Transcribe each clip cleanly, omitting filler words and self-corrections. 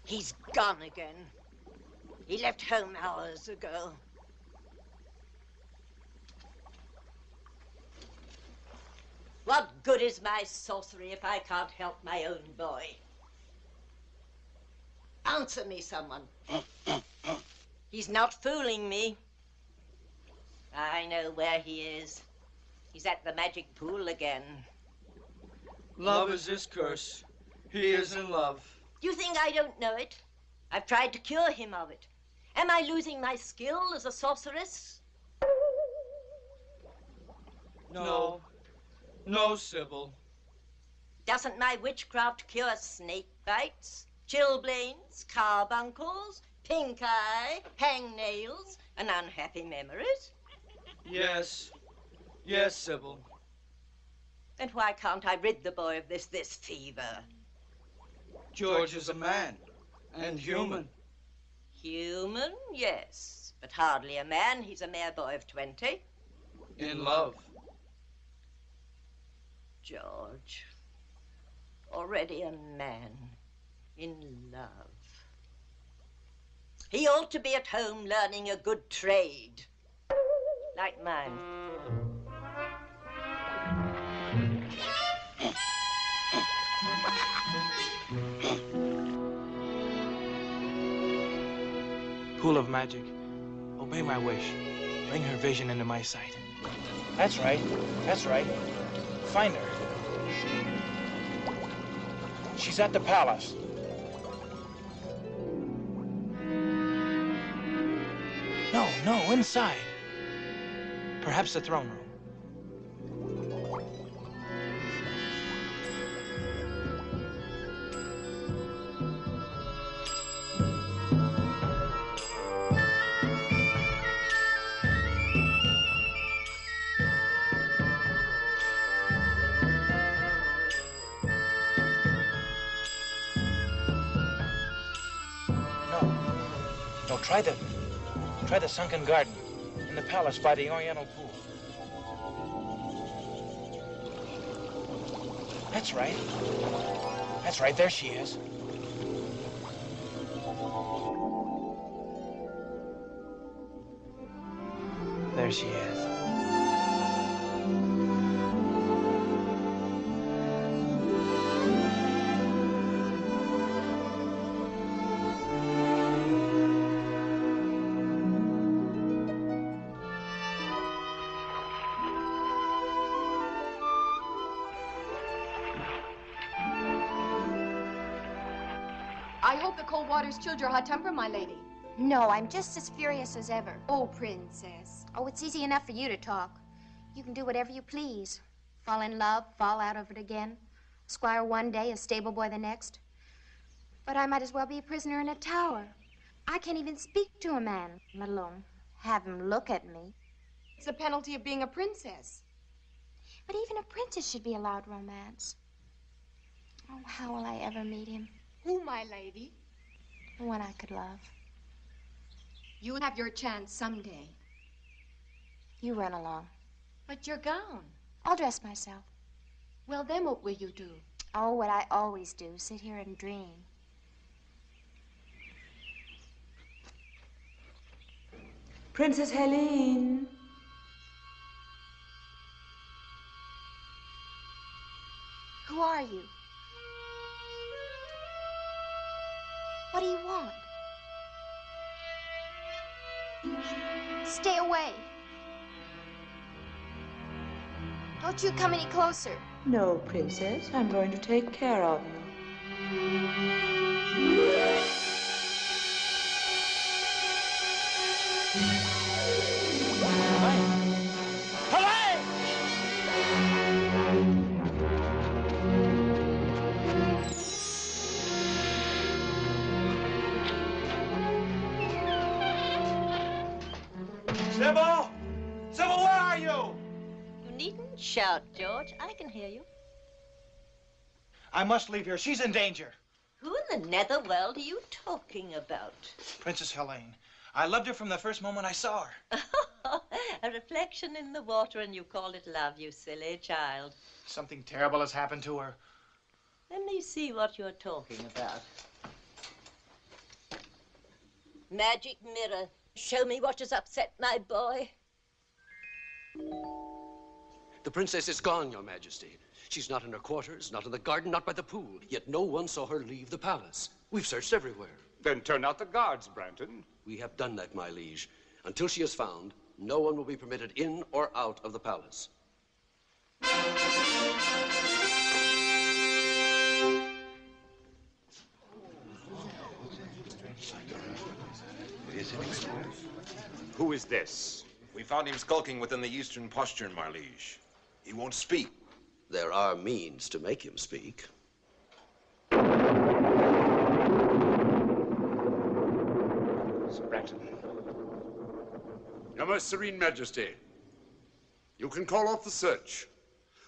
He's gone again. He left home hours ago. What good is my sorcery if I can't help my own boy? Answer me, someone. He's not fooling me. I know where he is. He's at the magic pool again. Love is his curse. He is in love. Do you think I don't know it? I've tried to cure him of it. Am I losing my skill as a sorceress? No. No, Sybil. Doesn't my witchcraft cure snake bites, chilblains, carbuncles, pink eye, hangnails, and unhappy memories? Yes. Yes, Sybil. Then why can't I rid the boy of this fever? George is a man, and human. Human, yes, but hardly a man. He's a mere boy of 20. In love. George, already a man, in love. He ought to be at home learning a good trade, like mine. Pool of magic, obey my wish. Bring her vision into my sight. That's right. That's right. Find her. She's at the palace. No, inside. Perhaps the throne room. Try the sunken garden in the palace by the Oriental pool. That's right. That's right, there she is. There she is. I hope the cold water's chilled your hot temper, my lady. No, I'm just as furious as ever. Oh, princess. Oh, it's easy enough for you to talk. You can do whatever you please. Fall in love, fall out of it again. Squire one day, a stable boy the next. But I might as well be a prisoner in a tower. I can't even speak to a man, let alone have him look at me. It's the penalty of being a princess. But even a princess should be allowed romance. Oh, how will I ever meet him? Who, my lady? The one I could love. You'll have your chance someday. You run along. But your gown. I'll dress myself. Well, then what will you do? Oh, what I always do, sit here and dream. Princess Helene. Who are you? What do you want? Stay away. Don't you come any closer. No, Princess. I'm going to take care of you. Sybil! Sybil, where are you? You needn't shout, George. I can hear you. I must leave here. She's in danger. Who in the netherworld are you talking about? Princess Helene. I loved her from the first moment I saw her. A reflection in the water, and you call it love, you silly child. Something terrible has happened to her. Let me see what you're talking about. Magic mirror. Show me what has upset my boy. The princess is gone, Your Majesty. She's not in her quarters, not in the garden, not by the pool. Yet no one saw her leave the palace. We've searched everywhere. Then turn out the guards, Branton. We have done that, my liege. Until she is found, no one will be permitted in or out of the palace. Who is this? We found him skulking within the eastern postern, my liege. He won't speak. There are means to make him speak. Sir Branton. Your Most Serene Majesty, you can call off the search.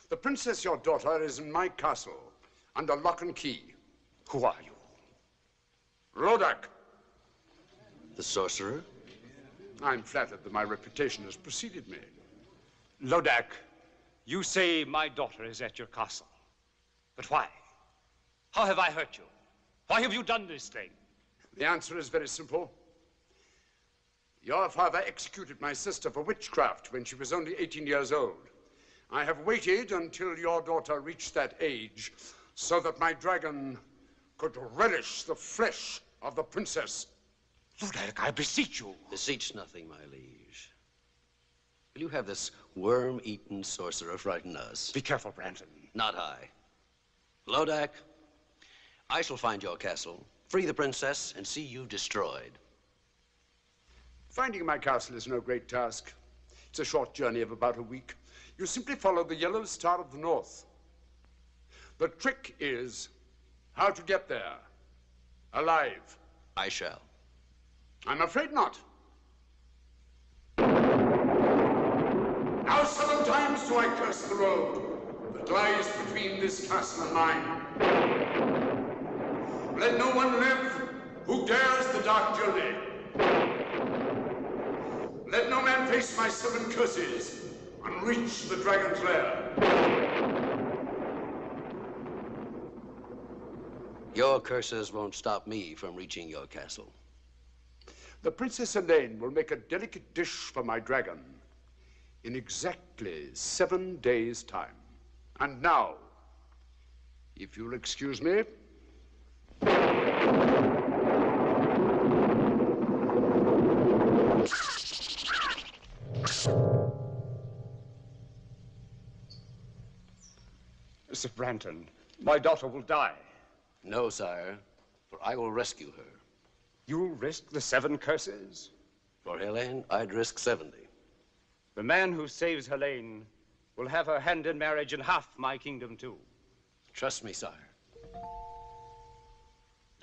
The princess, your daughter, is in my castle, under lock and key. Who are you? Lodac. The sorcerer? I'm flattered that my reputation has preceded me. Lodac, you say my daughter is at your castle. But why? How have I hurt you? Why have you done this thing? The answer is very simple. Your father executed my sister for witchcraft when she was only 18 years old. I have waited until your daughter reached that age so that my dragon could relish the flesh of the princess. Lodac, I beseech you. Beseech nothing, my liege. Will you have this worm-eaten sorcerer frighten us? Be careful, Branton. Not I. Lodac, I shall find your castle, free the princess, and see you destroyed. Finding my castle is no great task. It's a short journey of about a week. You simply follow the yellow star of the north. The trick is how to get there, alive. I shall. I'm afraid not. Now 7 times do I curse the road that lies between this castle and mine. Let no one live who dares the dark journey. Let no man face my 7 curses and reach the dragon's lair. Your curses won't stop me from reaching your castle. The Princess Helene will make a delicate dish for my dragon in exactly 7 days' time. And now, if you'll excuse me. Sir Branton, my daughter will die. No, sire. For I will rescue her. You'll risk the 7 curses? For Helene, I'd risk 70. The man who saves Helene will have her hand in marriage and half my kingdom, too. Trust me, sire.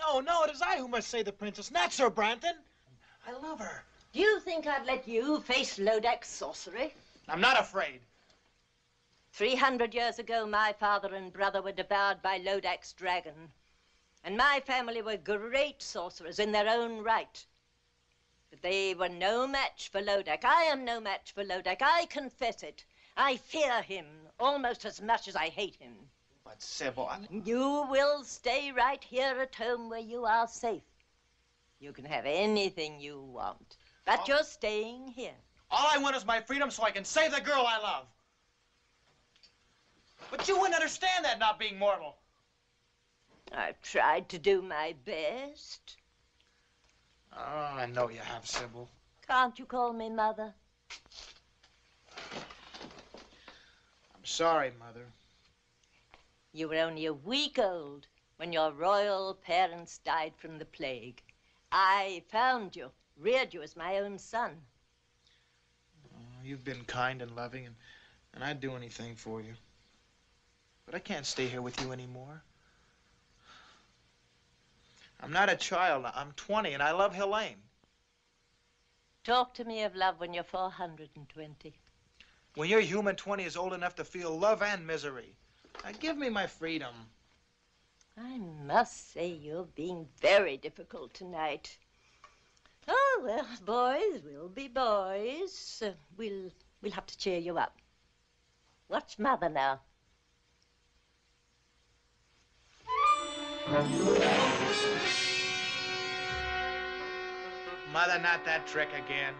No, it is I who must save the princess, not Sir Branton. I love her. Do you think I'd let you face Lodac's sorcery? I'm not afraid. 300 years ago, my father and brother were devoured by Lodac's dragon. And my family were great sorcerers in their own right. But they were no match for Lodac. I am no match for Lodac. I confess it. I fear him almost as much as I hate him. But Sybil, You will stay right here at home where you are safe. You can have anything you want, but you're staying here. all I want is my freedom so I can save the girl I love. But you wouldn't understand that, not being mortal. I've tried to do my best. Oh, I know you have, Sybil. Can't you call me Mother? I'm sorry, Mother. You were only a week old when your royal parents died from the plague. I found you, reared you as my own son. Oh, you've been kind and loving, and I'd do anything for you. But I can't stay here with you anymore. I'm not a child. I'm 20, and I love Helene. Talk to me of love when you're 420. When your human 20 is old enough to feel love and misery. Now, give me my freedom. I must say you're being very difficult tonight. Oh, well, boys will be boys. We'll have to cheer you up. Watch Mother now. Mother, not that trick again.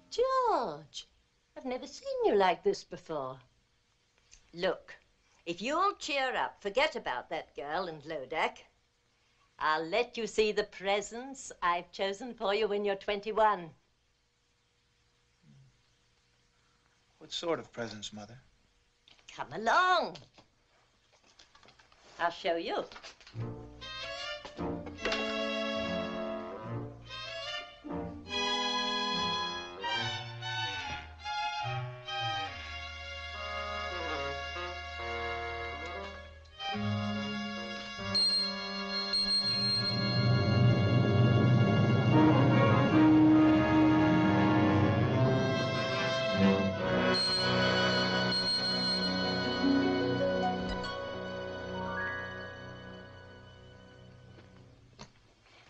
George, I've never seen you like this before. Look, if you'll cheer up, forget about that girl and Lodac. I'll let you see the presents I've chosen for you when you're 21. What sort of presents, Mother? Come along. I'll show you.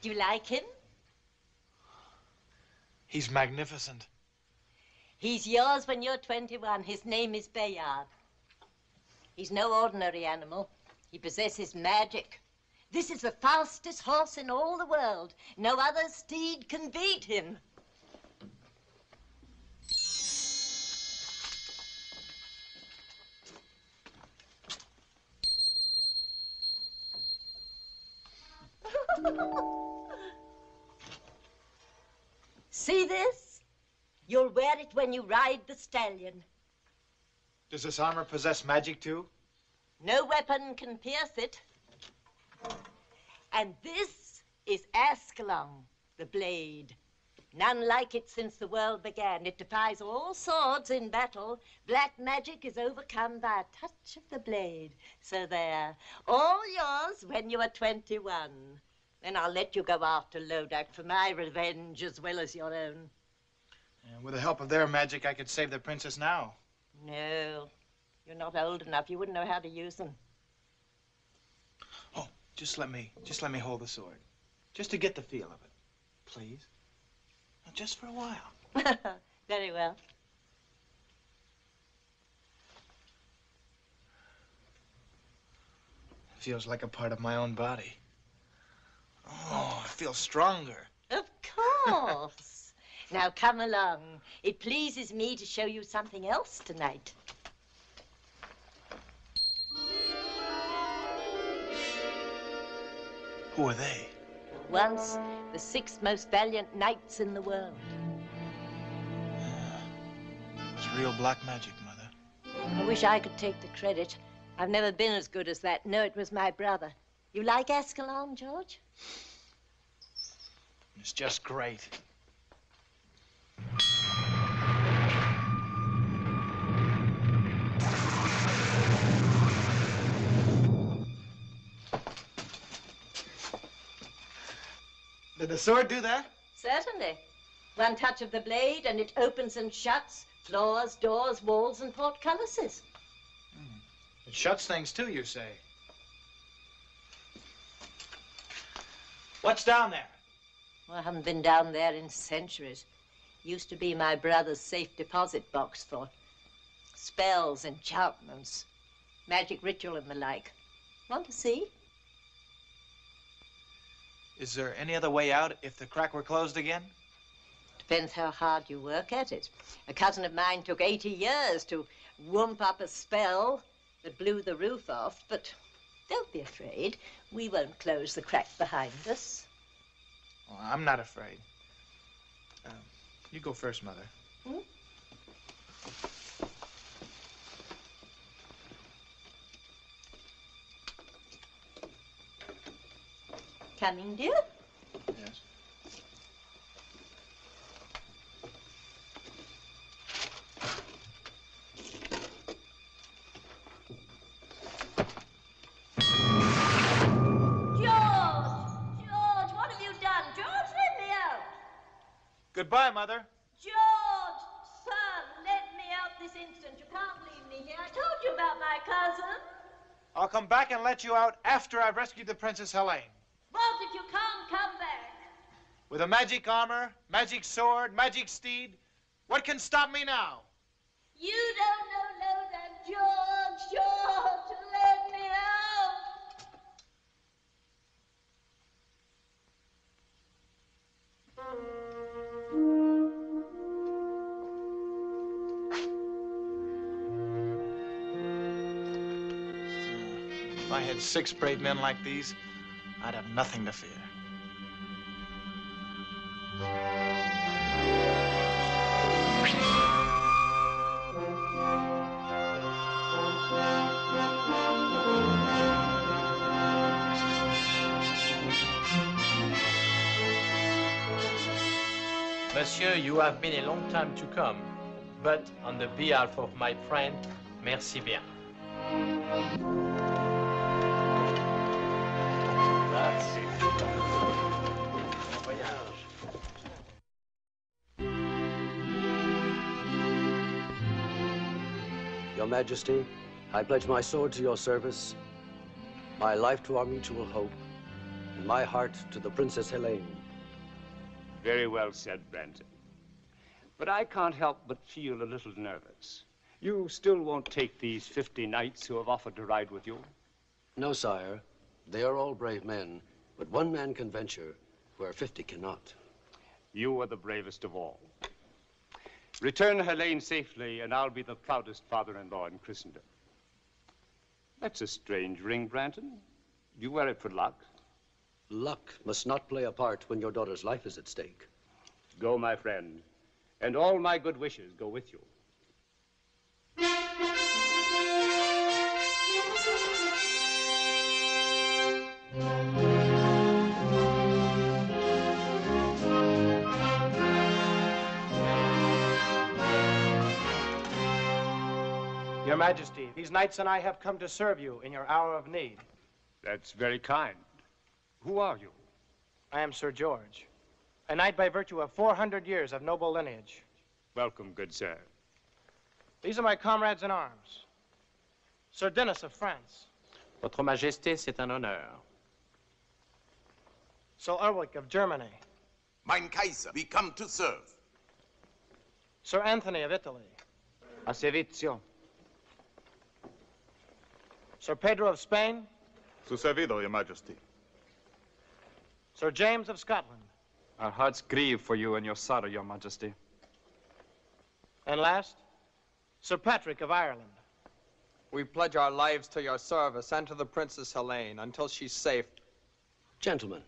Do you like him? He's magnificent. He's yours when you're 21. His name is Bayard. He's no ordinary animal. He possesses magic. This is the fastest horse in all the world. No other steed can beat him. See this? You'll wear it when you ride the stallion. Does this armor possess magic, too? No weapon can pierce it. And this is Ascalon, the blade. None like it since the world began. It defies all swords in battle. Black magic is overcome by a touch of the blade. So there, all yours when you are 21. Then I'll let you go after Lodac for my revenge as well as your own. And with the help of their magic, I could save the princess now. No, you're not old enough. You wouldn't know how to use them. Oh, just let me hold the sword. Just to get the feel of it. Please? Just for a while. Very well. It feels like a part of my own body. Oh, I feel stronger. Of course. Now come along. It pleases me to show you something else tonight. Who are they? Once the 6 most valiant knights in the world. It's real black magic, Mother. I wish I could take the credit. I've never been as good as that. No, it was my brother. You like Ascalon, George? It's just great. Did the sword do that? Certainly. One touch of the blade and it opens and shuts floors, doors, walls, and portcullises. It shuts things too, you say? What's down there? Well, I haven't been down there in centuries. Used to be my brother's safe deposit box for spells, enchantments, magic ritual and the like. Want to see? Is there any other way out if the crack were closed again? Depends how hard you work at it. A cousin of mine took 80 years to whoomp up a spell that blew the roof off, but don't be afraid. We won't close the crack behind us. Oh, I'm not afraid. You go first, Mother. Hmm? Coming, dear? Yes. Goodbye, Mother. George, son, let me out this instant. You can't leave me here. I told you about my cousin. I'll come back and let you out after I've rescued the Princess Helene. What if you can't come back? With a magic armor, magic sword, magic steed, what can stop me now? You don't know Lodac, George, George, let me out. If I had 6 brave men like these, I'd have nothing to fear. Monsieur, you have been a long time to come, but on the behalf of my friend, merci bien. Your Majesty, I pledge my sword to your service, my life to our mutual hope, and my heart to the Princess Helene. Very well said, Branton. But I can't help but feel a little nervous. You still won't take these 50 knights who have offered to ride with you? No, sire. They are all brave men, but one man can venture where 50 cannot. You are the bravest of all. Return Helene safely, and I'll be the proudest father-in-law in Christendom. That's a strange ring, Branton. Do you wear it for luck? Luck must not play a part when your daughter's life is at stake. Go, my friend, and all my good wishes go with you. Your Majesty, these knights and I have come to serve you in your hour of need. That's very kind. Who are you? I am Sir George, a knight by virtue of 400 years of noble lineage. Welcome, good sir. These are my comrades in arms. Sir Denis of France. Votre Majesté, c'est un honneur. Sir Ulrich of Germany. Mein Kaiser, we come to serve. Sir Anthony of Italy. A servizio. Sir Pedro of Spain. Su servido, Your Majesty. Sir James of Scotland. Our hearts grieve for you and your sorrow, Your Majesty. And last, Sir Patrick of Ireland. We pledge our lives to your service and to the Princess Helene until she's safe. Gentlemen,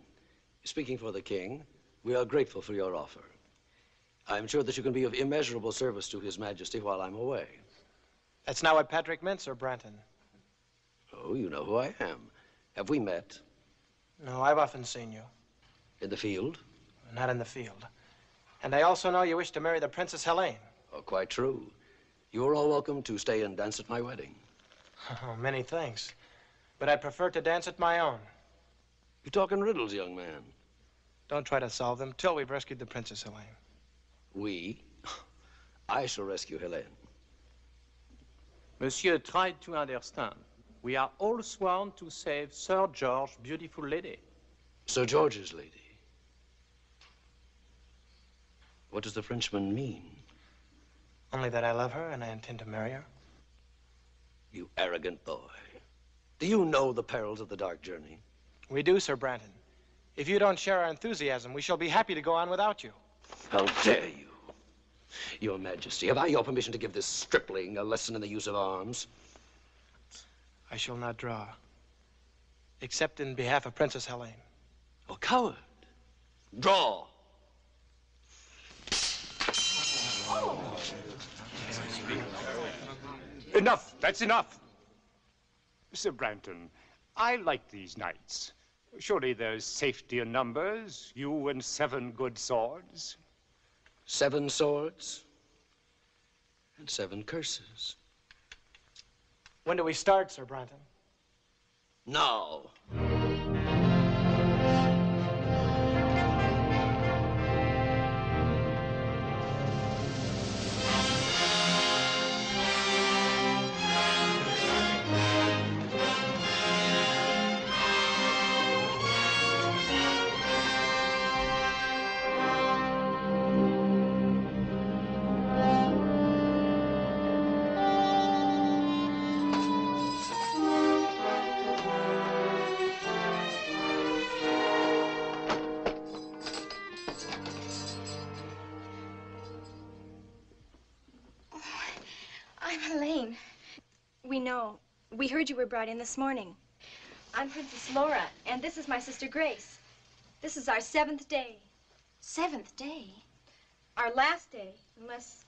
speaking for the king, we are grateful for your offer. I'm sure that you can be of immeasurable service to His Majesty while I'm away. That's not what Patrick meant, Sir Branton. Oh, you know who I am. Have we met? No, I've often seen you. In the field? Not in the field. And I also know you wish to marry the Princess Helene. Oh, quite true. You're all welcome to stay and dance at my wedding. Oh, many thanks. But I prefer to dance at my own. You're talking riddles, young man. Don't try to solve them till we've rescued the Princess Helene. We? I shall rescue Helene. Monsieur, try to understand. We are all sworn to save Sir George's beautiful lady. Sir George's lady? What does the Frenchman mean? Only that I love her and I intend to marry her. You arrogant boy. Do you know the perils of the dark journey? We do, Sir Branton. If you don't share our enthusiasm, we shall be happy to go on without you. How dare you? Your Majesty, have I your permission to give this stripling a lesson in the use of arms? I shall not draw, except in behalf of Princess Helene. Oh, coward. Draw. Enough. That's enough. Sir Branton, I like these knights. Surely there's safety in numbers. You and 7 good swords. 7 swords and 7 curses. When do we start, Sir Branton? Now. We heard you were brought in this morning. I'm Princess Laura, and this is my sister Grace. This is our 7th day. 7th day? Our last day, unless...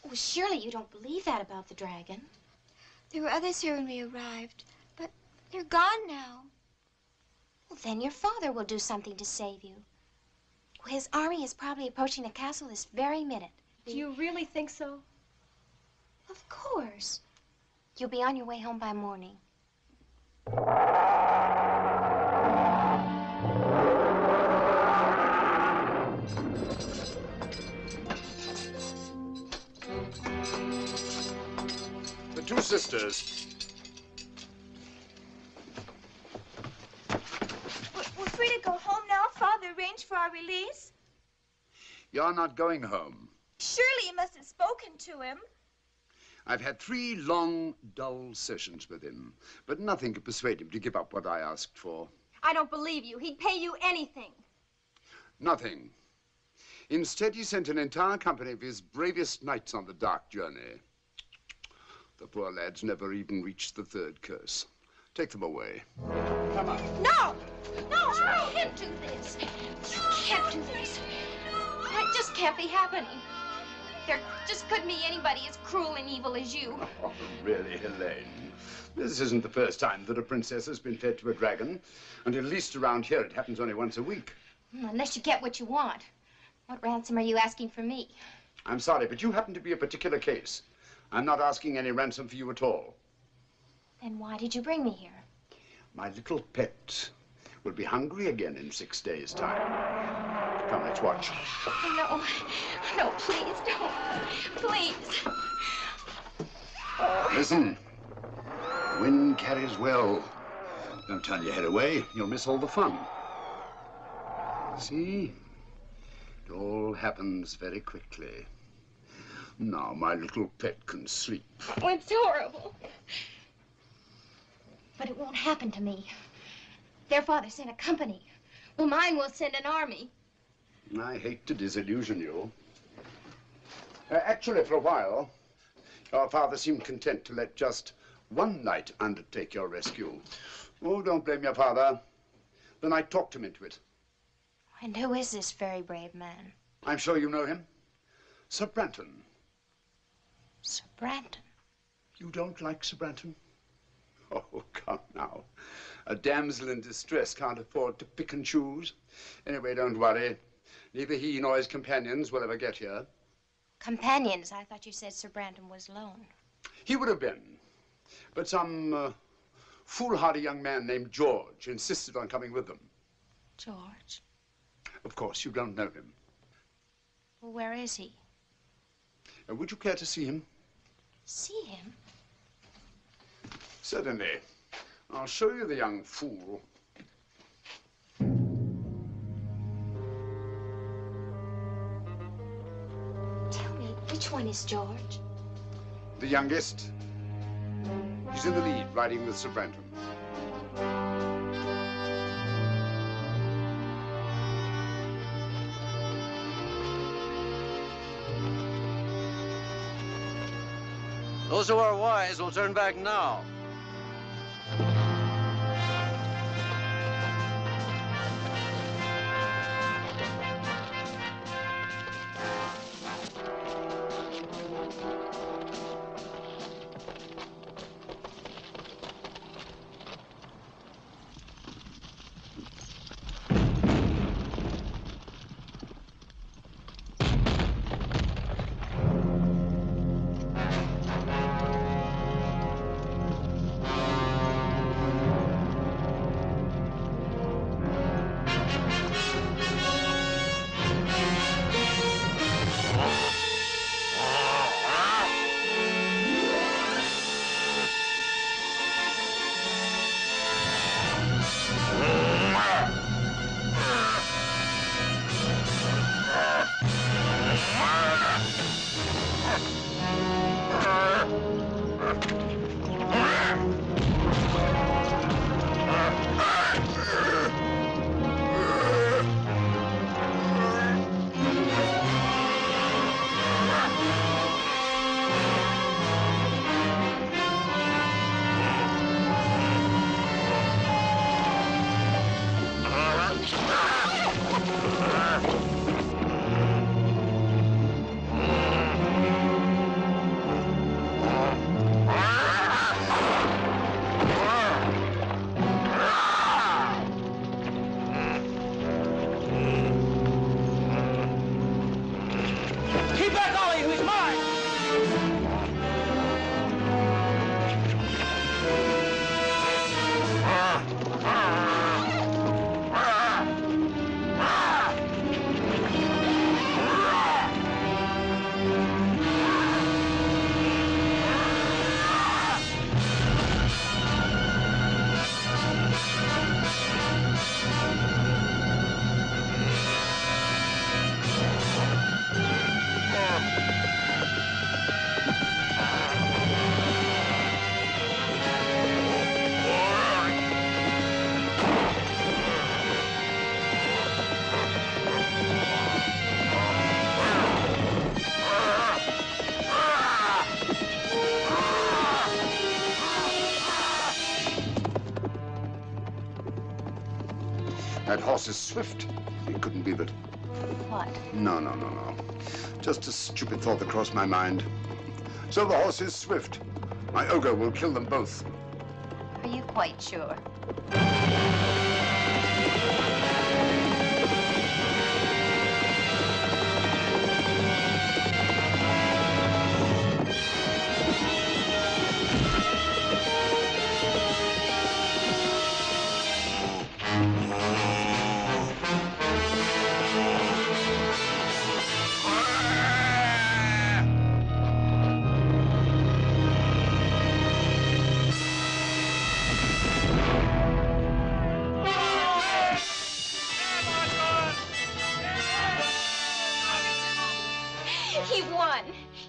Oh, surely you don't believe that about the dragon. There were others here when we arrived, but they're gone now. Well, then your father will do something to save you. His army is probably approaching the castle this very minute. Do you really think so? Of course. You'll be on your way home by morning. The 2 sisters. We're free to go home now. Father arranged for our release. You're not going home. Surely you must have spoken to him. I've had 3 long, dull sessions with him, but nothing could persuade him to give up what I asked for. I don't believe you. He'd pay you anything. Nothing. Instead, he sent an entire company of his bravest knights on the dark journey. The poor lads never even reached the 3rd curse. Take them away. Come on. No! No, you can't do this. You can't do this. It just can't be happening. There just couldn't be anybody as cruel and evil as you. Oh, really, Helene? This isn't the first time that a princess has been fed to a dragon. And at least around here, it happens only once a week. Unless you get what you want. What ransom are you asking for me? I'm sorry, but you happen to be a particular case. I'm not asking any ransom for you at all. Then why did you bring me here? My little pet will be hungry again in 6 days' time. Come, let's watch. No, no, please don't. Please. Listen. Wind carries well. Don't turn your head away. You'll miss all the fun. See? It all happens very quickly. Now my little pet can sleep. Oh, it's horrible. But it won't happen to me. Their father sent a company. Well, mine will send an army. I hate to disillusion you. Actually, for a while, your father seemed content to let just 1 knight undertake your rescue. Oh, don't blame your father. The knight talked him into it. And who is this very brave man? I'm sure you know him. Sir Branton. Sir Branton? You don't like Sir Branton? Oh, come now. A damsel in distress can't afford to pick and choose. Anyway, don't worry. Neither he nor his companions will ever get here. Companions? I thought you said Sir Branton was alone. He would have been. But some foolhardy young man named George insisted on coming with them. George? Of course, you don't know him. Well, where is he? Would you care to see him? See him? Certainly. I'll show you the young fool. Tell me, which one is George? The youngest. He's in the lead, riding with Sir Branton. Those who are wise will turn back now. That horse is swift. It couldn't be that. What? No. Just a stupid thought that crossed my mind. So the horse is swift. My ogre will kill them both. Are you quite sure? He won.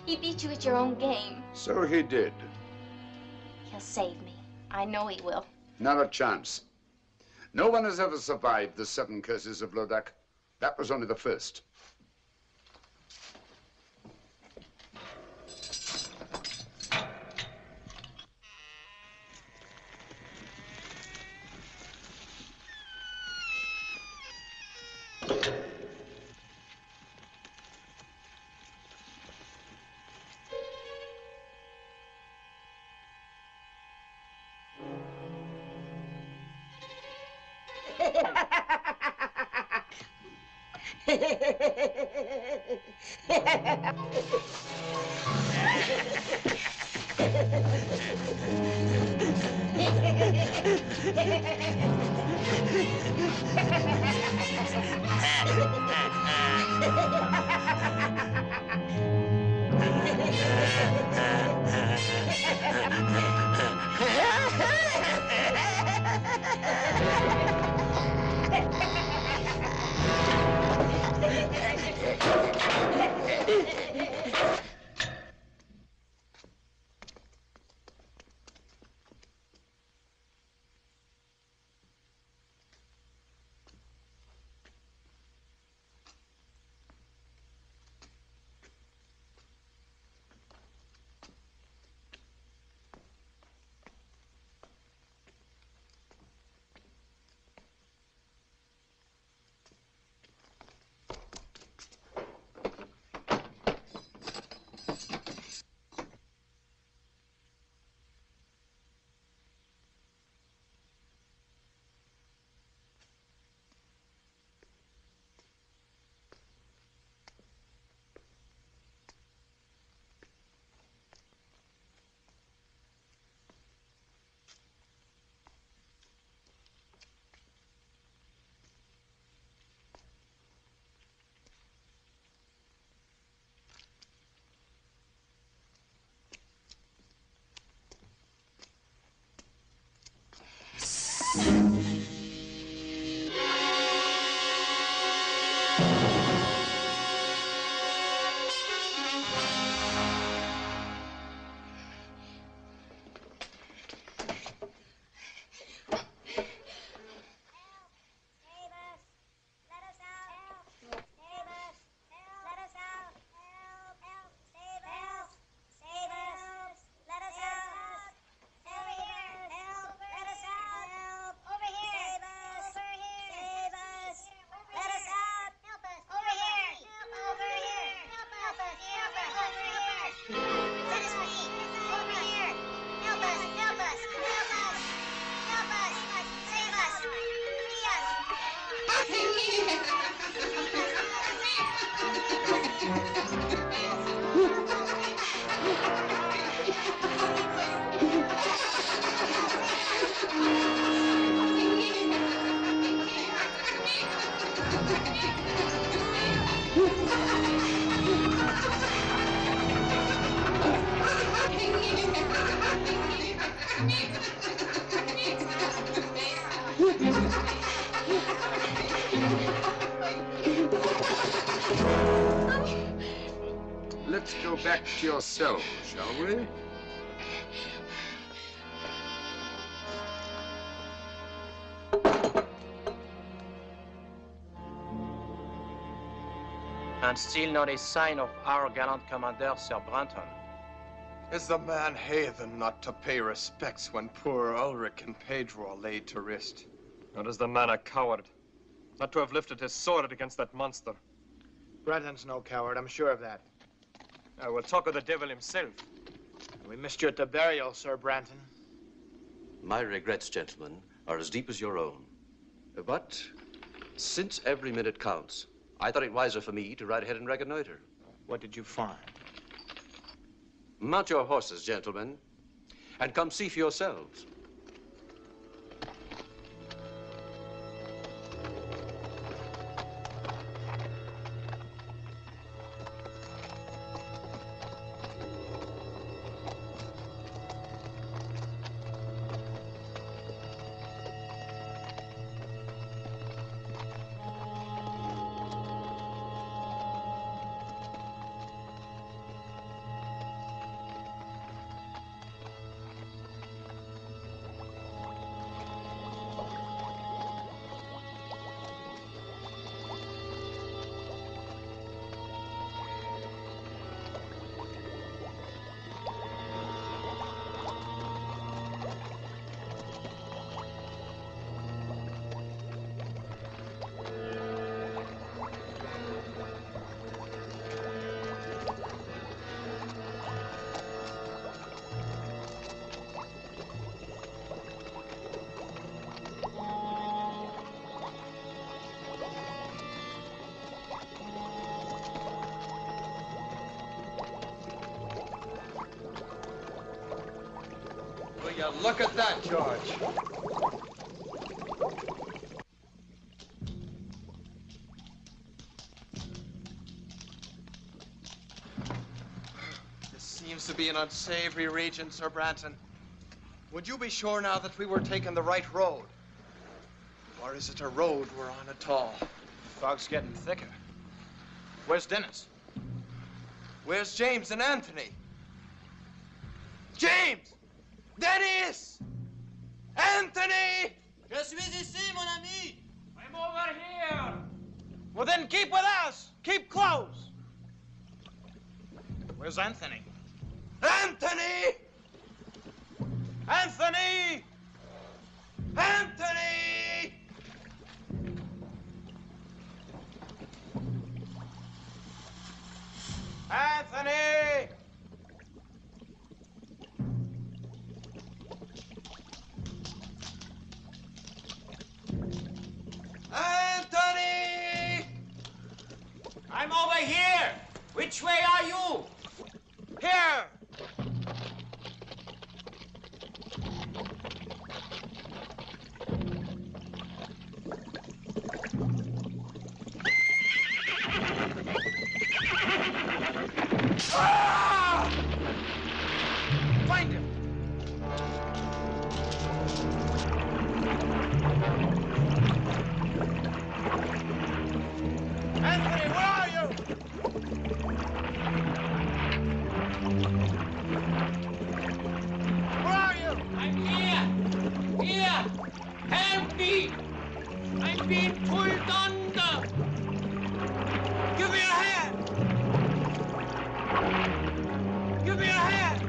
He beat you at your own game. So he did. He'll save me. I know he will. Not a chance. No one has ever survived the 7 curses of Lodac. That was only the first. Let's go back to your cell, shall we? And still not a sign of our gallant commander, Sir Branton. Is the man heathen not to pay respects when poor Ulrich and Pedro are laid to rest? Or is the man a coward? Not to have lifted his sword against that monster. Branton's no coward, I'm sure of that. I will talk of the devil himself. We missed you at the burial, Sir Branton. My regrets, gentlemen, are as deep as your own. But since every minute counts, I thought it wiser for me to ride ahead and reconnoiter. What did you find? Mount your horses, gentlemen, and come see for yourselves. you look at that, George? This seems to be an unsavory region, Sir Branton. Would you be sure now that we were taking the right road? Or is it a road we're on at all? Fog's getting thicker. Where's Dennis? Where's James and Anthony? James! Dennis! Anthony! Je suis ici, mon ami. I'm over here. Well, then keep with us. Keep close. Where's Anthony? Anthony! Anthony! Anthony! Anthony! Anthony! I'm over here. Which way are you? Here. Ah! Find him. Anthony, where are you? Where are you? I'm here. Here. Help me. I'm being pulled under. Give me a hand. Give me a hand.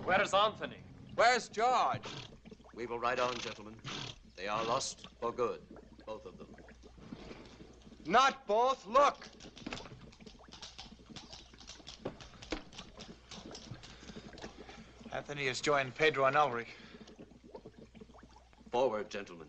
Where's Anthony? Where's George? We will ride on, gentlemen. They are lost for good, both of them. Not both. Look. Anthony has joined Pedro and Ulrich. Forward, gentlemen.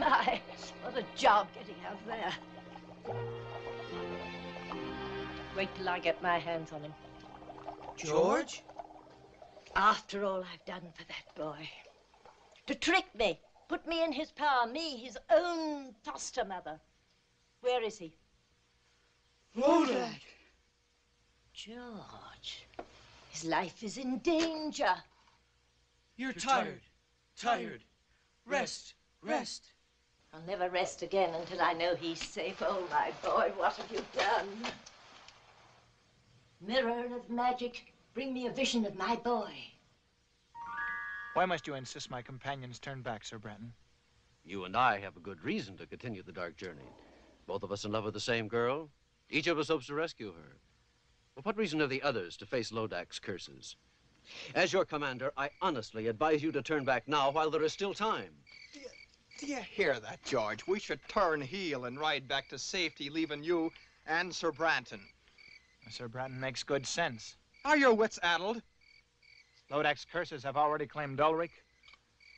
my, what a job getting out there. Wait till I get my hands on him. George? After all I've done for that boy. To trick me, put me in his power, me, his own foster mother. Where is he? Lodac! George, his life is in danger. You're tired. Tired. Rest. Rest. I'll never rest again until I know he's safe. Oh, my boy, what have you done? Mirror of magic, bring me a vision of my boy. Why must you insist my companions turn back, Sir Branton? You and I have a good reason to continue the dark journey. Both of us in love with the same girl. Each of us hopes to rescue her. But what reason have the others to face Lodac's curses? As your commander, I honestly advise you to turn back now while there is still time. Do you hear that, George? We should turn heel and ride back to safety, leaving you and Sir Branton. Sir Branton makes good sense. Are your wits addled? Lodac's curses have already claimed Ulrich,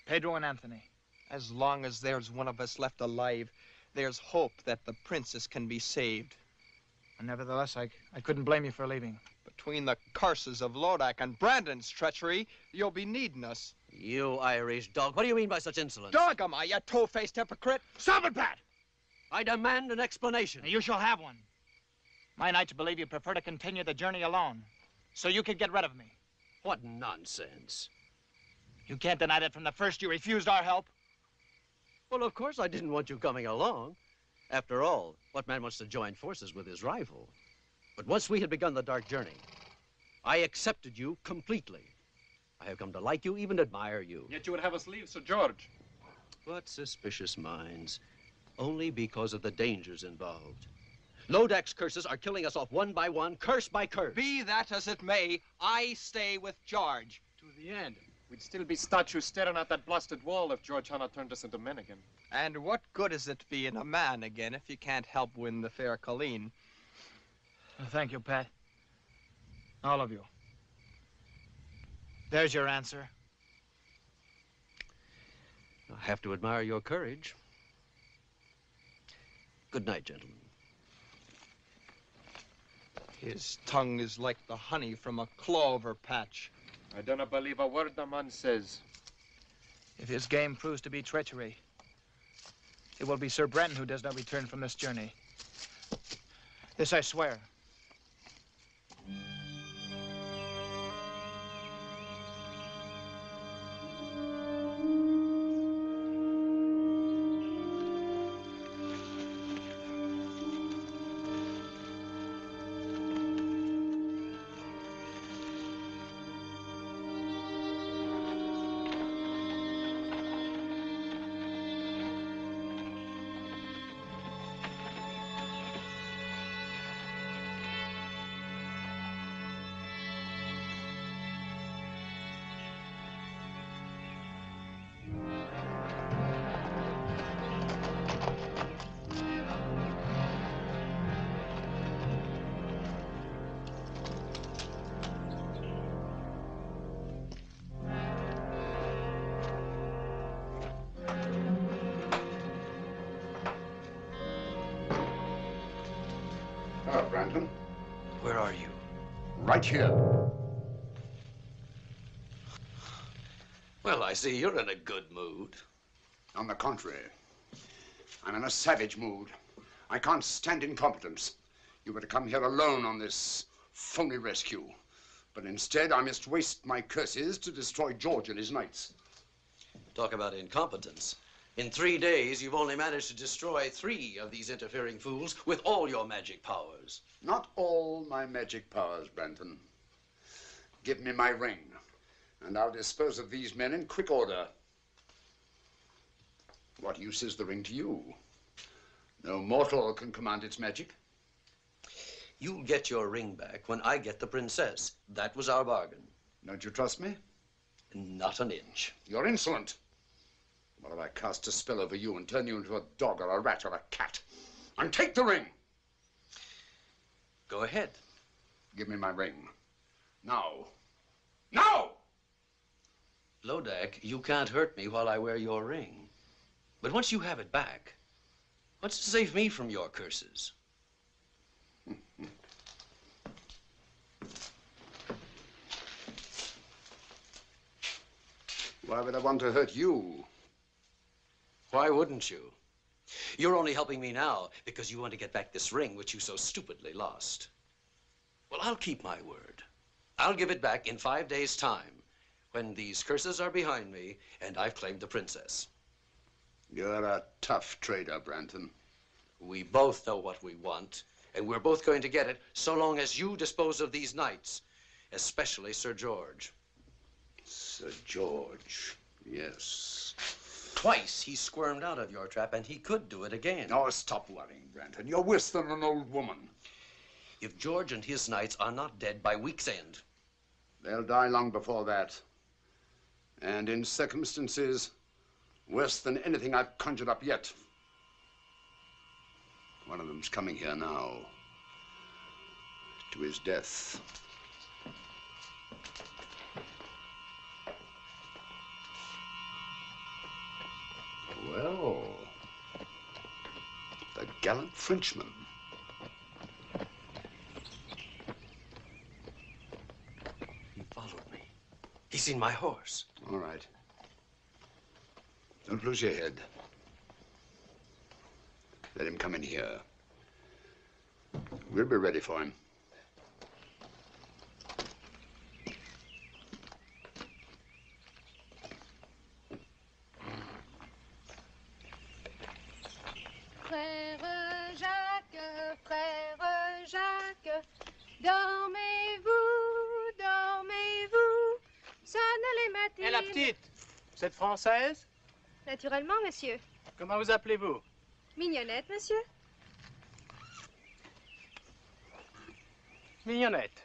Pedro, and Anthony. As long as there's one of us left alive, there's hope that the princess can be saved. And nevertheless, I couldn't blame you for leaving. Between the curses of Lodac and Brandon's treachery, you'll be needing us. You Irish dog, what do you mean by such insolence? Dog am I, you two-faced hypocrite? Stop it, Pat! I demand an explanation. You shall have one. My knights believe you prefer to continue the journey alone, so you could get rid of me. What nonsense. You can't deny that from the first you refused our help. Well, of course I didn't want you coming along. After all, what man wants to join forces with his rival? But once we had begun the dark journey, I accepted you completely. I have come to like you, even admire you. Yet you would have us leave, Sir George. What suspicious minds. Only because of the dangers involved. Lodac's curses are killing us off one by one, curse by curse. Be that as it may, I stay with George. To the end. We'd still be statues staring at that blasted wall if George Hanna turned us into men again. And what good is it being a man again if you can't help win the fair Helene? Thank you, Pat. All of you. There's your answer. I have to admire your courage. Good night, gentlemen. His tongue is like the honey from a clover patch. I don't believe a word the man says. If his game proves to be treachery, it will be Sir Branton who does not return from this journey. This I swear. Branton. Where are you? Right here. Well, I see you're in a good mood. On the contrary, I'm in a savage mood. I can't stand incompetence. You were to come here alone on this phony rescue. But instead, I must waste my curses to destroy George and his knights. Talk about incompetence. In 3 days, you've only managed to destroy 3 of these interfering fools with all your magic powers. Not all my magic powers, Branton. Give me my ring, and I'll dispose of these men in quick order. What use is the ring to you? No mortal can command its magic. You'll get your ring back when I get the princess. That was our bargain. Don't you trust me? Not an inch. You're insolent. What if I cast a spell over you and turn you into a dog or a rat or a cat? And take the ring! Go ahead. Give me my ring. Now. Now! Lodac, you can't hurt me while I wear your ring. But once you have it back, what's to save me from your curses? Why would I want to hurt you? Why wouldn't you? You're only helping me now because you want to get back this ring which you so stupidly lost. Well, I'll keep my word. I'll give it back in 5 days' time, when these curses are behind me and I've claimed the princess. You're a tough trader, Branton. We both know what we want, and we're both going to get it so long as you dispose of these knights, especially Sir George. Sir George, yes. Twice he squirmed out of your trap, and he could do it again. Oh, stop worrying, Branton. You're worse than an old woman. If George and his knights are not dead by week's end, they'll die long before that. And in circumstances worse than anything I've conjured up yet. One of them's coming here now, to his death. Well, the gallant Frenchman. He followed me. He's seen my horse. All right. Don't lose your head. Let him come in here. We'll be ready for him. Frère Jacques, dormez-vous, dormez-vous, sonne les matines. Et la petite, vous êtes française? Naturellement, monsieur. Comment vous appelez-vous? Mignonnette, monsieur. Mignonnette.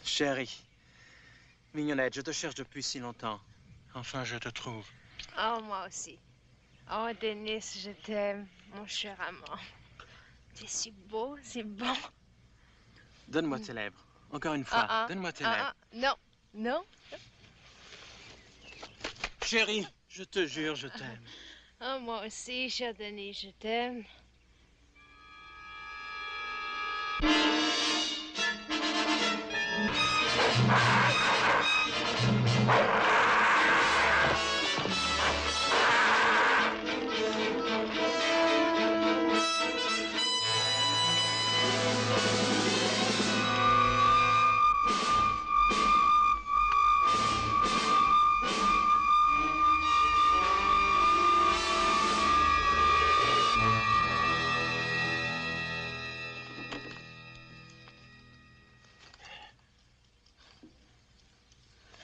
Chérie, Mignonnette, je te cherche depuis si longtemps. Enfin, je te trouve. Oh, moi aussi. Oh, Denis, je t'aime, mon cher amant. Tu es si beau, si bon. Donne-moi tes lèvres. Encore une fois, donne-moi tes lèvres. Non, non. Chérie, je te jure, je t'aime. Oh, moi aussi, cher Denis, je t'aime.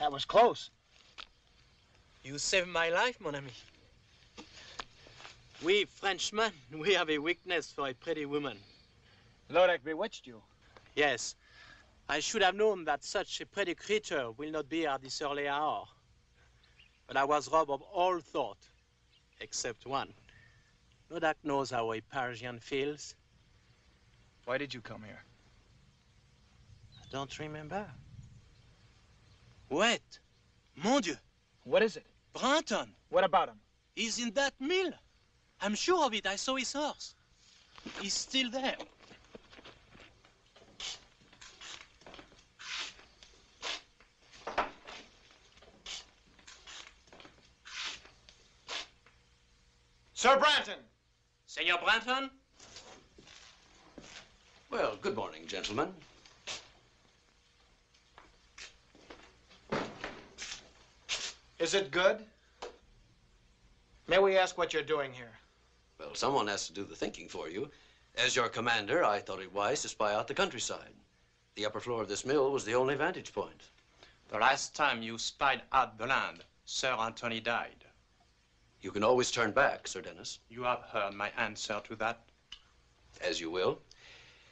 That was close. You saved my life, mon ami. We Frenchmen, we have a weakness for a pretty woman. Lodac bewitched you. Yes. I should have known that such a pretty creature will not be at this early hour. But I was robbed of all thought, except one. Lodac knows how a Parisian feels. Why did you come here? I don't remember. Wait! Mon Dieu! What is it? Branton! What about him? He's in that mill. I'm sure of it. I saw his horse. He's still there. Sir Branton! Senor Branton? Well, good morning, gentlemen. Is it good? May we ask what you're doing here? Well, someone has to do the thinking for you. As your commander, I thought it wise to spy out the countryside. The upper floor of this mill was the only vantage point. The last time you spied out the land, Sir Anthony died. You can always turn back, Sir Dennis. You have heard my answer to that. As you will.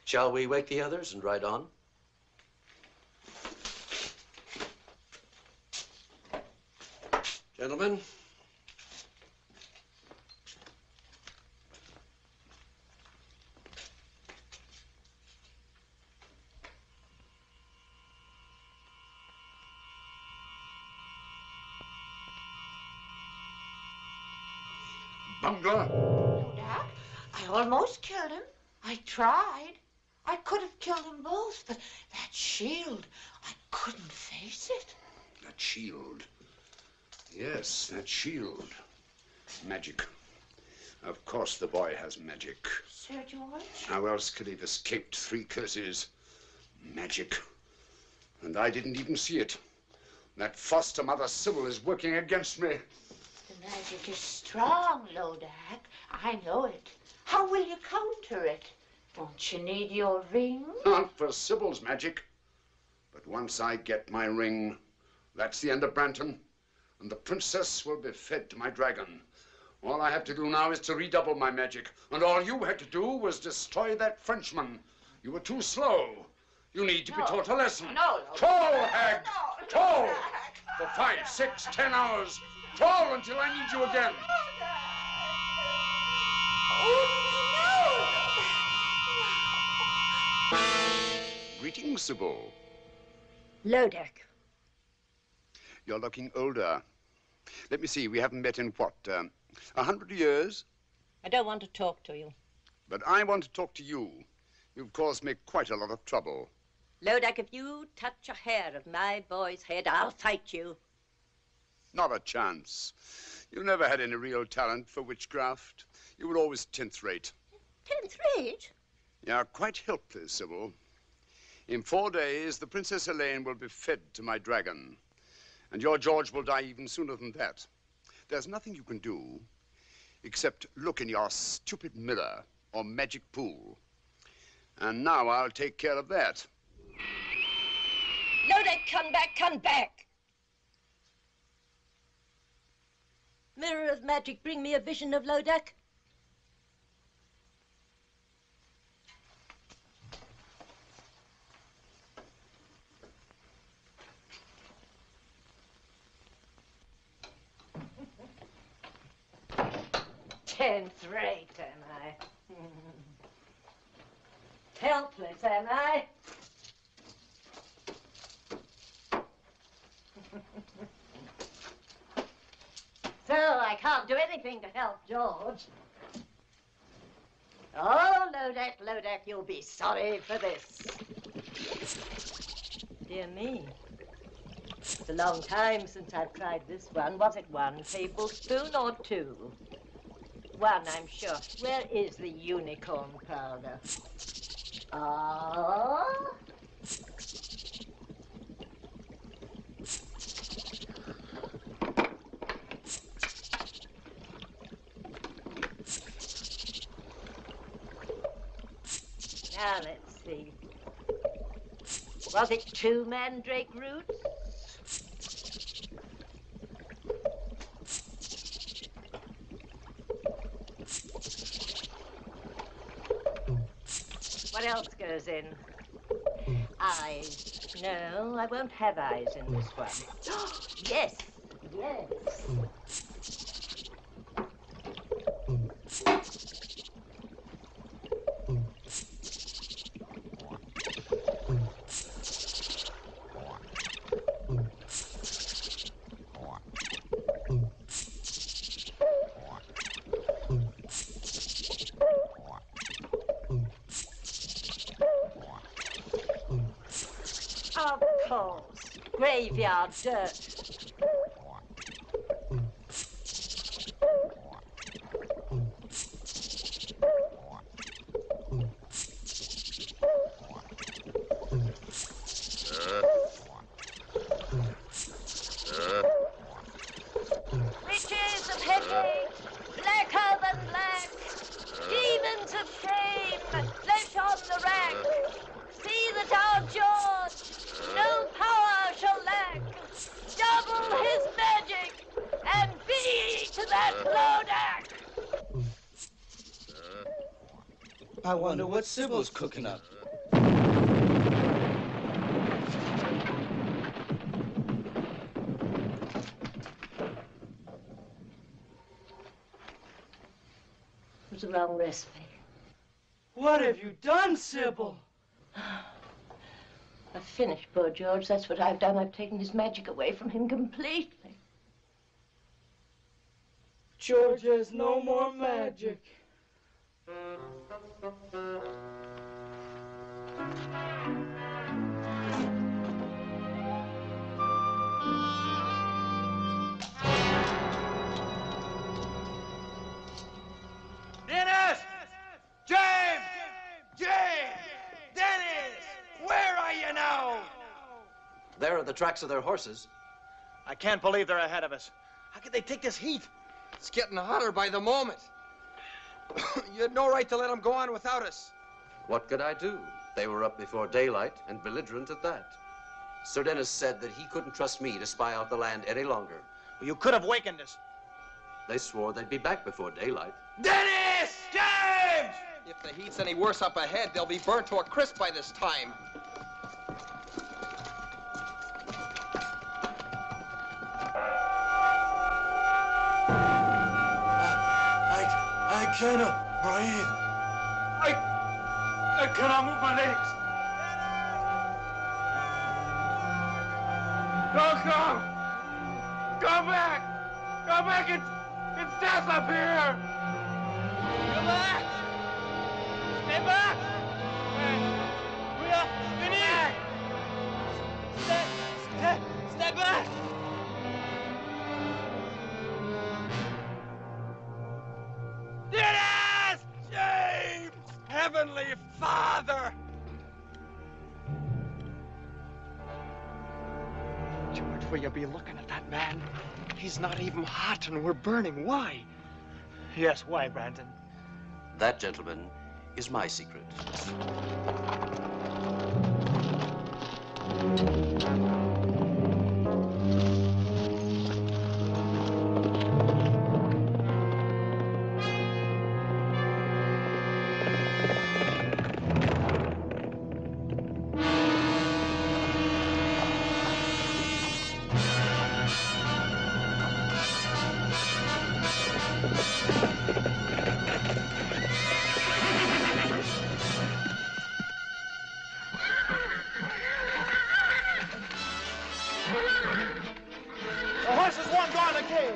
Shall we wake the others and ride on? Gentlemen. Bungler! Lodac, I almost killed him. I tried. I could have killed them both, but that shield, I couldn't face it. That shield. Yes, that shield. Magic. Of course the boy has magic. Sir George? How else could he have escaped 3 curses? Magic. And I didn't even see it. That foster mother Sybil is working against me. The magic is strong, Lodac. I know it. How will you counter it? Don't you need your ring? Not for Sybil's magic. But once I get my ring, that's the end of Branton. And the princess will be fed to my dragon. All I have to do now is to redouble my magic. And all you had to do was destroy that Frenchman. You were too slow. You need to be taught a lesson. No, Toll, hag! Toll! For 5, 6, 10 hours. Toll until I need you again. Greetings, Sybil. Lodac. You're looking older. Let me see, we haven't met in what, 100 years? I don't want to talk to you. But I want to talk to you. You've caused me quite a lot of trouble. Lodac, if you touch a hair of my boy's head, I'll fight you. Not a chance. You never had any real talent for witchcraft. You were always 10th rate. 10th rate? You're quite helpless, Sybil. In 4 days, the Princess Helene will be fed to my dragon. And your George will die even sooner than that. There's nothing you can do except look in your stupid mirror or magic pool. And now I'll take care of that. Lodac, come back, come back! Mirror of magic, bring me a vision of Lodac. Tenth rate, am I? Helpless, am I? So I can't do anything to help George. Oh, Lodac, Lodac, you'll be sorry for this. Dear me. It's a long time since I've tried this one. Was it 1 tablespoon or 2? 1, I'm sure. Where is the unicorn powder? Oh. Now, let's see. Was it 2 mandrake roots? What else goes in? Eyes. No, I won't have eyes in this one. Yes, yes. Of course. Graveyard dirt. Riches of headache, blacker than black, demons of shame, flesh on the rack. See that our George no power shall lack. I wonder what Sybil's cooking up. It was the wrong recipe. What have you done, Sybil? I've finished poor George. That's what I've done. I've taken his magic away from him completely. George has no more magic. Dennis! James! James! Dennis! Where are you now? There are the tracks of their horses. I can't believe they're ahead of us. How could they take this heat? It's getting hotter by the moment. You had no right to let them go on without us. What could I do? They were up before daylight and belligerent at that. Sir Dennis said that he couldn't trust me to spy out the land any longer. Well, you could have wakened us. They swore they'd be back before daylight. Dennis! James! If the heat's any worse up ahead, they'll be burnt to a crisp by this time. I cannot breathe. I cannot move my legs. Don't come! Go back! Go back! It's death up here! Go back! Stay back! We are finished! Stay back! Dennis! James! Heavenly Father! George, will you be looking at that man? He's not even hot and we're burning. Why? Yes, why, Branton? That, gentlemen, is my secret. The horses won't go in the cave.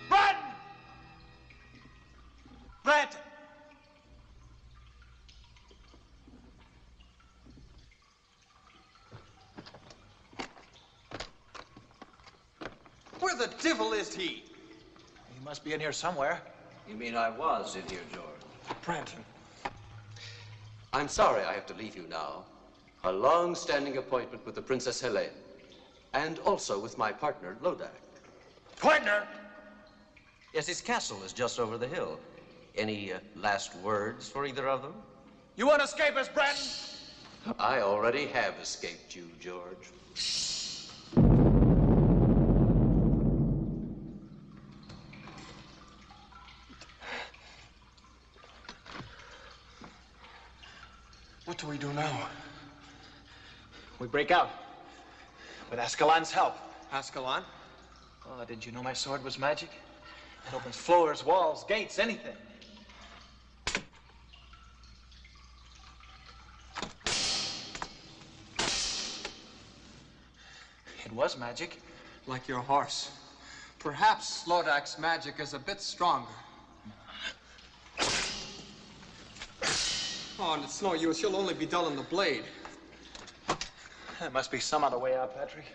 Branton! Branton! Where the devil is he? He must be in here somewhere. You mean I was in here, George? Branton. I'm sorry I have to leave you now. A long-standing appointment with the Princess Helene, and also with my partner, Lodac. Partner? Yes, his castle is just over the hill. Any last words for either of them? You want to escape us, Branton? I already have escaped you, George. What do we do now? We break out. With Ascalon's help. Ascalon? Oh, didn't you know my sword was magic? It opens floors, walls, gates, anything. It was magic. Like your horse. Perhaps Lodac's magic is a bit stronger. Oh, and it's no use. You'll only be dulling the blade. There must be some other way out, Patrick.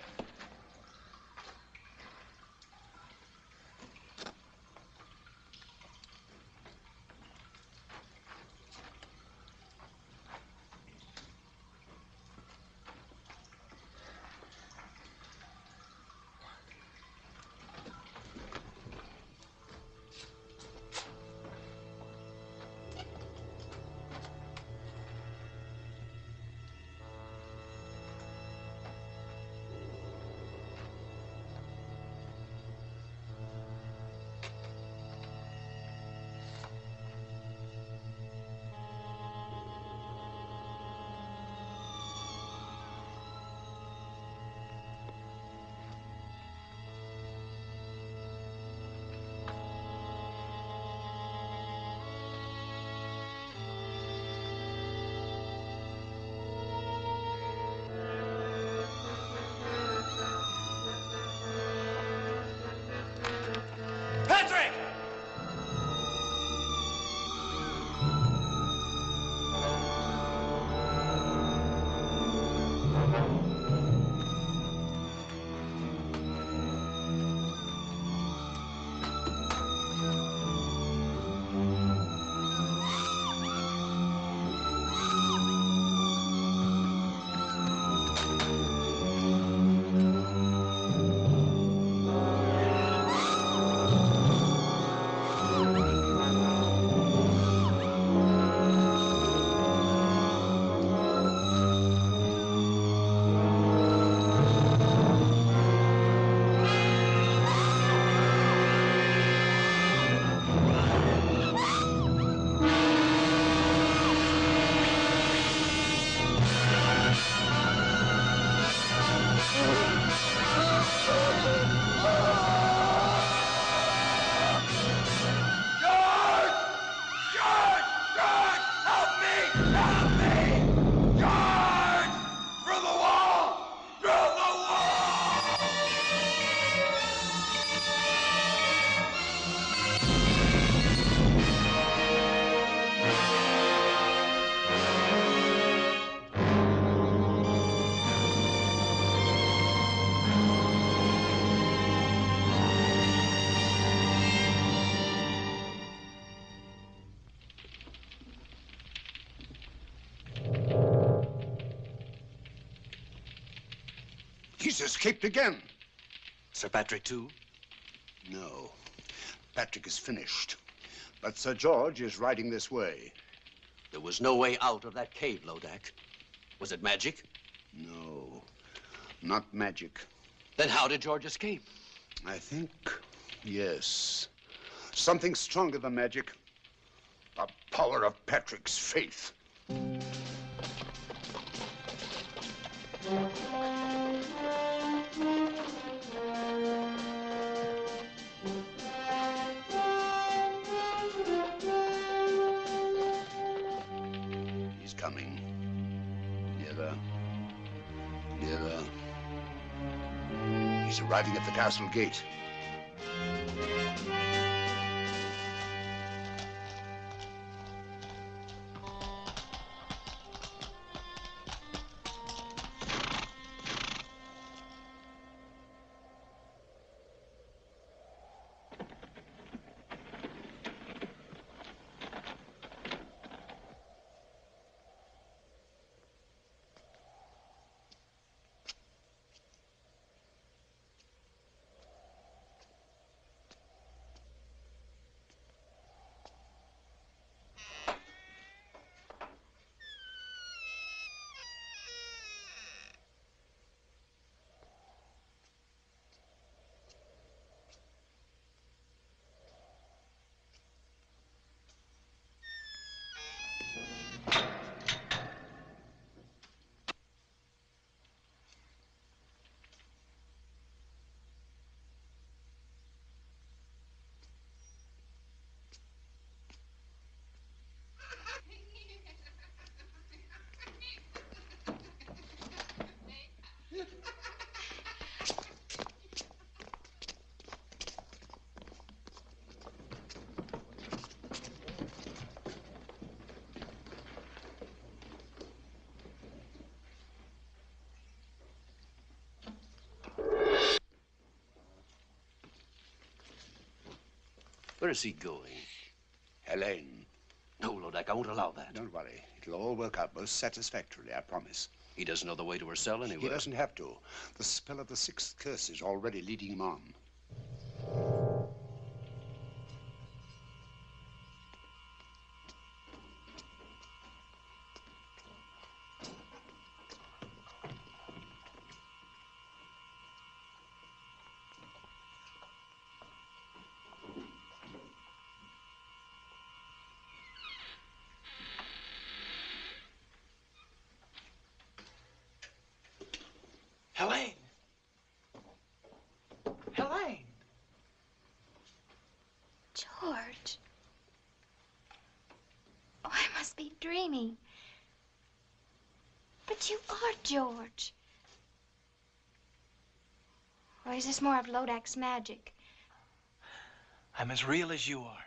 He's escaped again. Sir Patrick, too? No. Patrick is finished. But Sir George is riding this way. There was no way out of that cave, Lodac. Was it magic? No, not magic. Then how did George escape? I think, yes. Something stronger than magic. The power of Patrick's faith. He's coming. Nearer. Nearer. He's arriving at the castle gate. Where is he going? Helene. No, Lodac, I won't allow that. Don't worry. It'll all work out most satisfactorily, I promise. He doesn't know the way to her cell anyway. He doesn't have to. The spell of the sixth curse is already leading him on. Helene! Helene! George. Oh, I must be dreaming. But you are George. Or is this more of Lodac's magic? I'm as real as you are.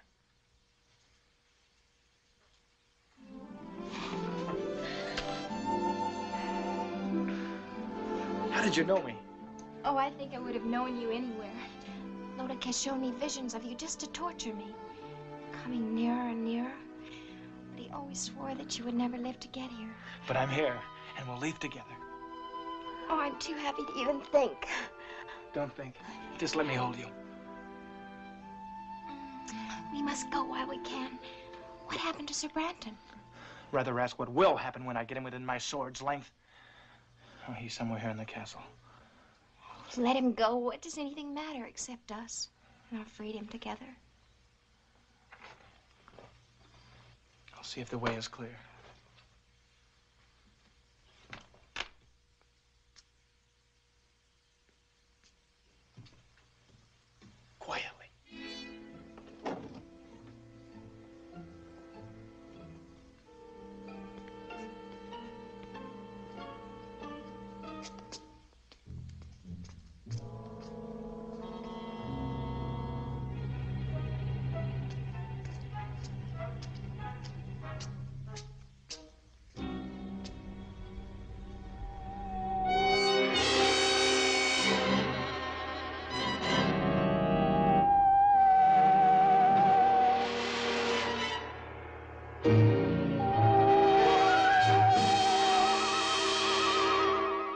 How did you know me? Oh, I think I would have known you anywhere. Lodac has shown me visions of you just to torture me. Coming nearer and nearer. But he always swore that you would never live to get here. But I'm here, and we'll leave together. Oh, I'm too happy to even think. Don't think. Just let me hold you. We must go while we can. What happened to Sir Branton? Rather ask what will happen when I get him within my sword's length. Oh, he's somewhere here in the castle. Let him go. What does anything matter except us and our freedom together? I'll see if the way is clear. Quietly.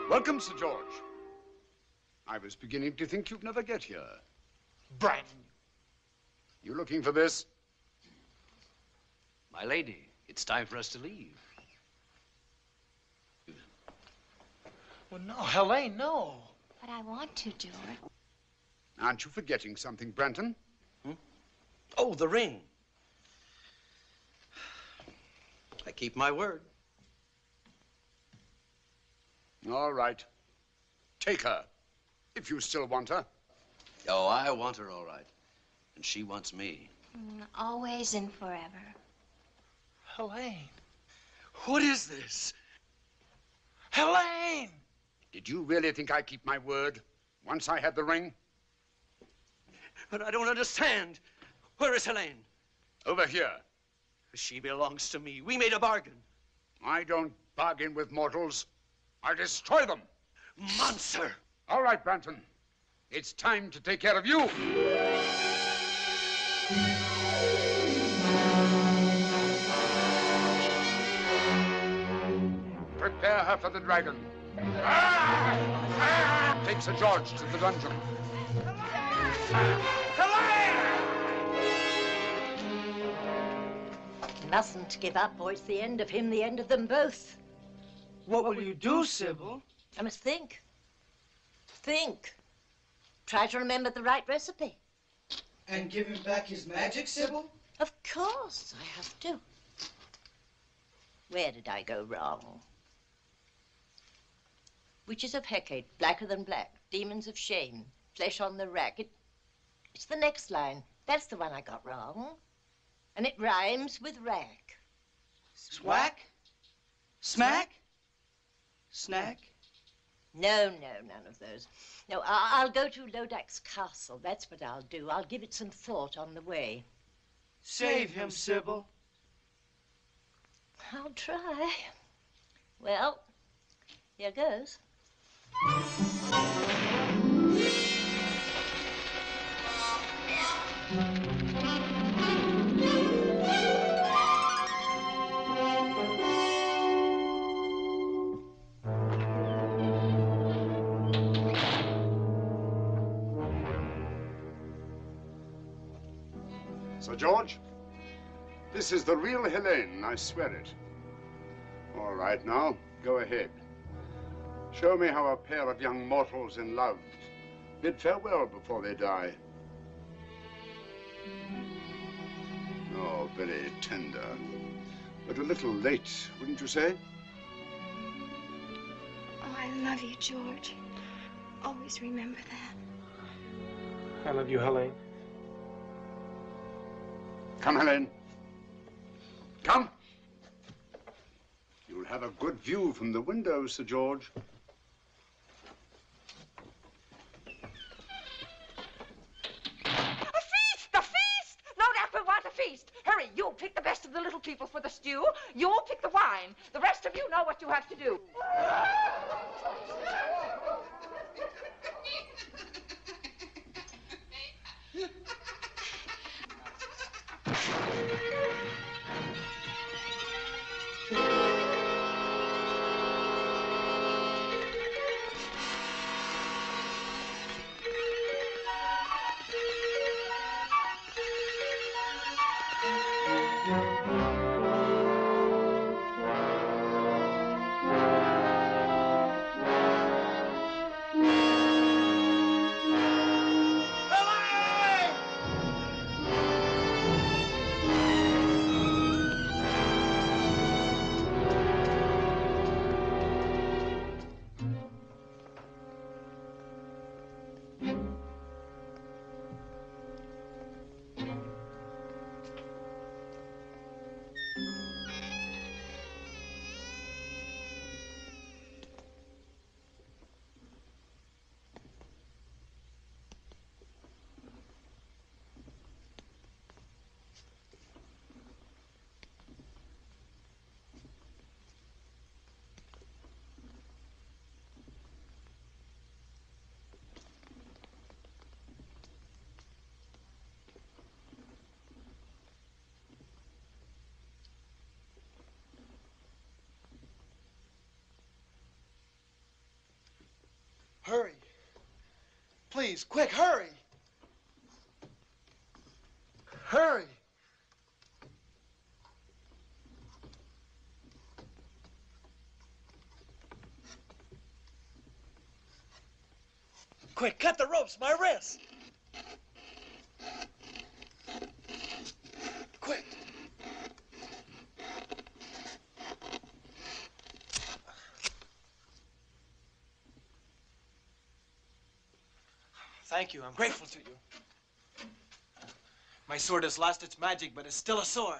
Welcome, Sir George. I was beginning to think you'd never get here. Branton. You looking for this? My lady, it's time for us to leave. Well, no, Helene, no. But I want to, George. Aren't you forgetting something, Branton? Oh, the ring. I keep my word. All right. Take her, if you still want her. Oh, I want her all right. And she wants me. Always and forever. Helene. What is this? Helene! Did you really think I keep my word once I had the ring? But I don't understand. Where is Helene? Over here. She belongs to me. We made a bargain. I don't bargain with mortals. I destroy them. Monster! All right, Branton. It's time to take care of you. Prepare her for the dragon. Take Sir George to the dungeon. Mustn't give up, or it's the end of him, the end of them both. What will you do, Sybil? I must think. Think. Try to remember the right recipe. And give him back his magic, Sybil? Of course, I have to. Where did I go wrong? Witches of Hecate, blacker than black. Demons of shame, flesh on the rack. It's the next line. That's the one I got wrong. And it rhymes with rack. Swack? Smack? Snack? No, none of those. No, I'll go to Lodac's castle. That's what I'll do. I'll give it some thought on the way. Save him, Sybil. I'll try. Well, here goes. Sir George, this is the real Helene, I swear it. All right, now, go ahead. Show me how a pair of young mortals in love bid farewell before they die. Oh, very tender, but a little late, wouldn't you say? Oh, I love you, George. Always remember that. I love you, Helene. Come, Helene. Come. You'll have a good view from the window, Sir George. The feast! Lodac will want a feast. Hurry, you pick the best of the little people for the stew. You'll pick the wine. The rest of you know what you have to do. Hurry. Please, quick, hurry. Hurry. Quick, cut the ropes, my wrist. Quick. Thank you. I'm grateful to you. My sword has lost its magic, but it's still a sword.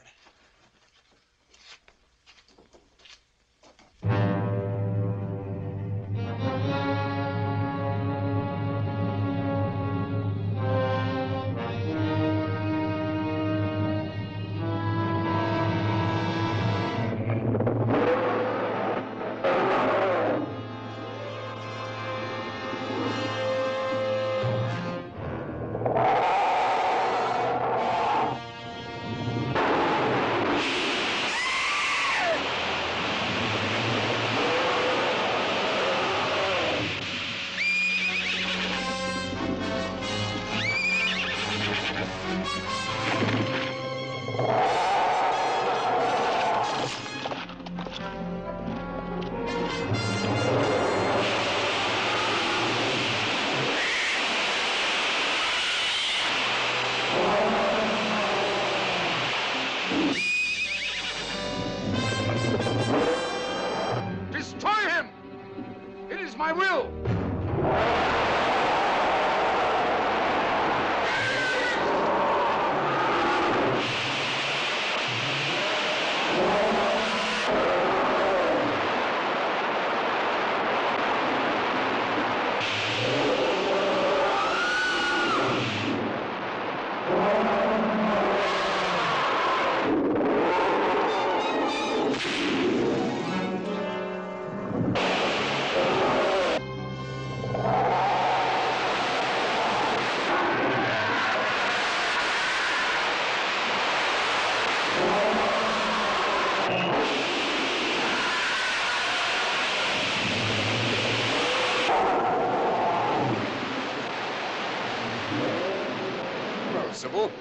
Sybil.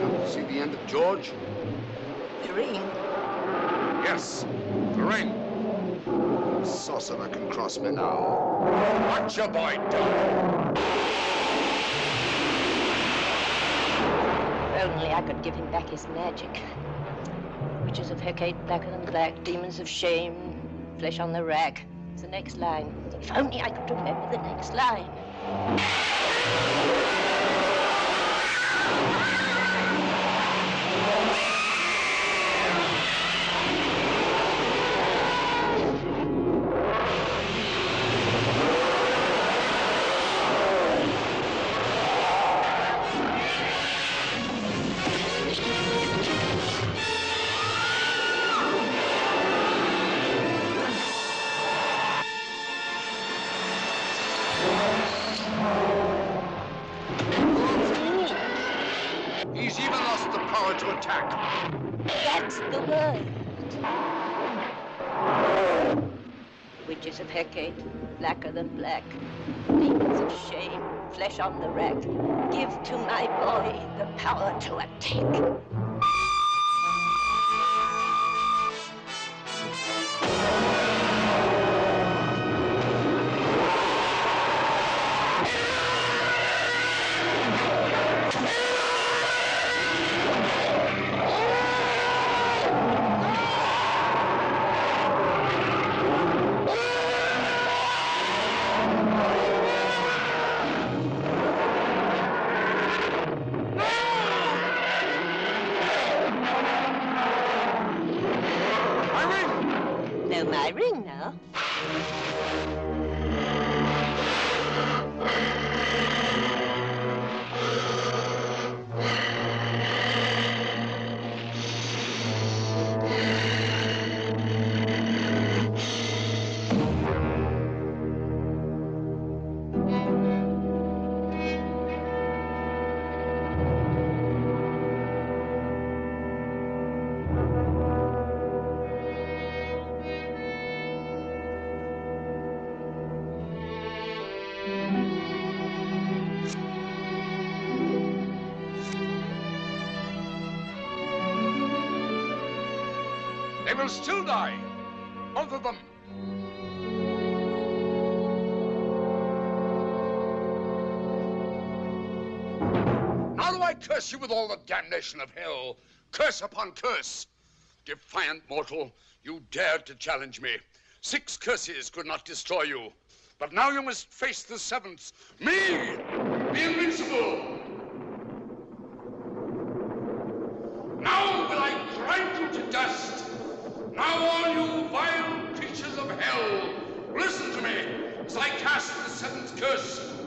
Come to see the end of George? The ring. Yes, the ring. No sorcerer can cross me now. What's your boy doing? If only I could give him back his magic. Witches of Hecate, blacker than black, demons of shame, flesh on the rack. It's the next line. If only I could remember the next line. He's even lost the power to attack. That's the word. Witches of Hecate, blacker than black, demons of shame, flesh on the rack. Give to my boy the power to attack. My ring now. They will still die. Both of them. Now do I curse you with all the damnation of hell. Curse upon curse. Defiant mortal, you dared to challenge me. 6 curses could not destroy you. But now you must face the 7th. Me, the invincible. Now will I grind you to dust. Now all you vile creatures of hell, listen to me as I cast the 7th curse